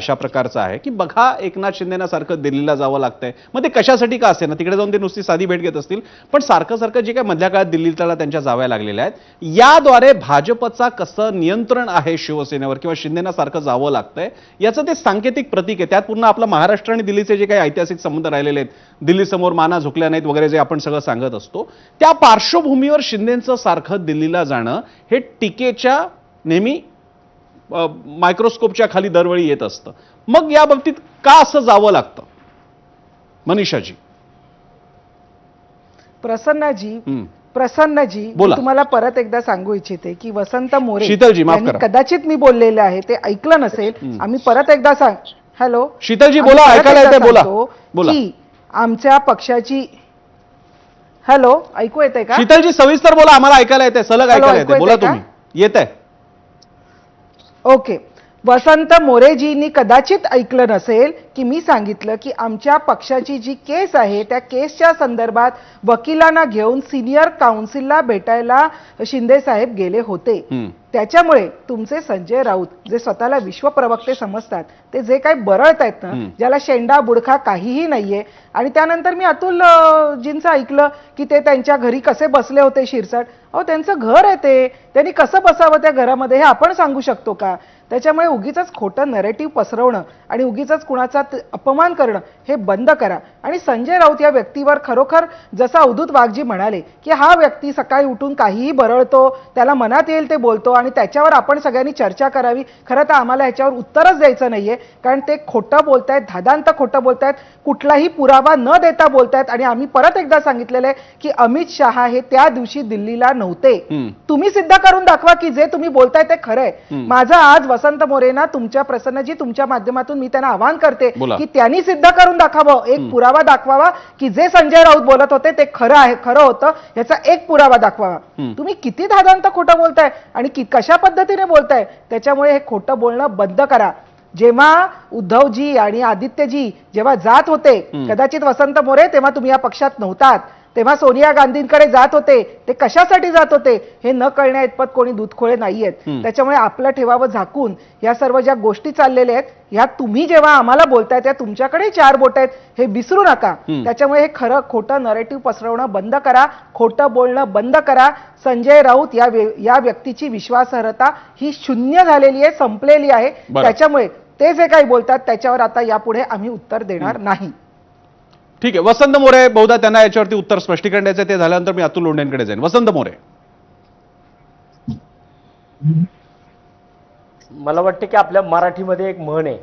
अशा प्रकारचा आहे की बघा एकनाथ शिंदेना सारखं दिल्लीला जावं लागतंय, मग ते कशासाठी का असे ना, तिकडे जाऊन ते नुसती साधी भेट घेत असतील, पण सारखं सारखं जे काय मधल्या काळात दिल्लीला त्यांच्या जाव्या लागलेल्या आहेत, याद्वारे भाजपचा कसं नियंत्रण आहे शिवसेनेवर किंवा शिंदेना सारखं जावं लागतंय याचं ते सांकेतिक प्रतीक आहे. त्यात पूर्ण आपला महाराष्ट्र आणि दिल्लीचे जे काही ऐतिहासिक संबंध राहिलेले आहेत, दिल्ली समोर माना झुकल्या नाहीत वगैरे जे आपण सगळं सांगत असतो, त्या पार्श्वभूमीवर शिंदेचं सारखं दिल्लीला जाणं हे टीकेच्या नेहमी मायक्रोस्कोपच्या खाली दरवेळी येत असतं. मग या बाबतीत का असं जावं लागतं मनीषाजी? प्रसन्नजी बोला. तुम्हाला परत एकदा सांगू इच्छिते की वसंत मोरे शीतलजी, माफ यांनी करा. कदाचित मी बोललेले आहे ते ऐकलं नसेल. आम्ही परत एकदा हॅलो शीतलजी बोला, ऐकायला येते, बोला बोला. की आमच्या पक्षाची हॅलो ऐकू येते का? शीतलजी सविस्तर बोला, आम्हाला ऐकायला येते, सलग हॅलो, ऐकायला ऐकू येते, बोला येते का? तुम्ही. येत आहे. ओके. वसंत मोरेजींनी कदाचित ऐकलं नसेल की मी सांगितलं की आमच्या पक्षाची जी केस आहे त्या केसच्या संदर्भात वकिलांना घेऊन सिनियर काउन्सिलला भेटायला शिंदे साहेब गेले होते. त्याच्यामुळे तुमचे संजय राऊत जे स्वतःला विश्वप्रवक्ते समजतात ते जे काही बरळत आहेत ना, ज्याला शेंडा बुडखा काहीही नाहीये, आणि त्यानंतर मी अतुल जींचं ऐकलं की ते त्यांच्या घरी कसे बसले होते शिरसाट. अहो त्यांचं घर आहे ते, त्यांनी कसं बसावं त्या घरामध्ये हे आपण सांगू शकतो का? त्याच्यामुळे उगीच खोटं नरेटिव्ह पसरवणं आणि उगीच कुणाचा अपमान करणं हे बंद करा. आणि संजय राऊत या व्यक्तीवर खरोखर जसं अवधूत वाघजी म्हणाले की हा व्यक्ती सकाळी उठून काहीही बरळतो, त्याला मनात येईल ते बोलतो आणि त्याच्यावर आपण सगळ्यांनी चर्चा करावी. खरं तर आम्हाला ह्याच्यावर उत्तरच द्यायचं नाहीये, कारण ते खोटं बोलतायत, धादांत खोटं बोलतायत, कुठलाही पुरावा न देता बोलतायत. आणि आम्ही परत एकदा सांगितलेलं आहे की अमित शहा हे त्या दिवशी दिल्लीला नव्हते. तुम्ही सिद्ध करून दाखवा की जे तुम्ही बोलताय ते खरं आहे. माझं आज वसंत मोरेंना तुमच्या प्रसन्नजी तुमच्या माध्यमातून मी त्यांना आवाहन करते की त्यांनी सिद्ध करून दाखवावं, एक पुरावा दाखवावा की जे संजय राऊत बोलत होते ते खरं आहे, खरं होतं, याचा एक पुरावा दाखवावा. तुम्ही किती धादांत खोटं बोलताय आणि कशा पद्धतीने बोलताय, त्याच्यामुळे हे खोटं बोलणं बंद करा. जेव्हा उद्धवजी आणि आदित्यजी जेव्हा जात होते, कदाचित वसंत मोरे तेव्हा तुम्ही या पक्षात नव्हतात, तेव्हा सोनिया गांधींकडे जात होते, ते कशासाठी जात होते हे न कळण्या इतपत कोणी दूधखोळे नाहीयेत. त्याच्यामुळे आपलं ठेवावं झाकून. या सर्व ज्या गोष्टी चाललेल्या आहेत ह्या तुम्ही जेव्हा आम्हाला बोलताय त्या तुमच्याकडे 4 बोट आहेत हे विसरू नका. त्याच्यामुळे हे खरं खोटं नरेटिव्ह पसरवणं बंद करा, खोटं बोलणं बंद करा. संजय राऊत या व्यक्तीची विश्वासार्हता ही शून्य झालेली आहे, संपलेली आहे. त्याच्यामुळे ते जे काही बोलतात त्याच्यावर आता यापुढे आम्ही उत्तर देणार नाही. ठीक आहे. वसंत मोरे बहुधा त्यांना याच्यावरती उत्तर स्पष्टीकरण द्यायचं, ते झाल्यानंतर मी अतुल लोंढेंकडे जाईन. वसंत मोरे, मला वाटतं की आपल्या मराठीमध्ये एक म्हण आहे,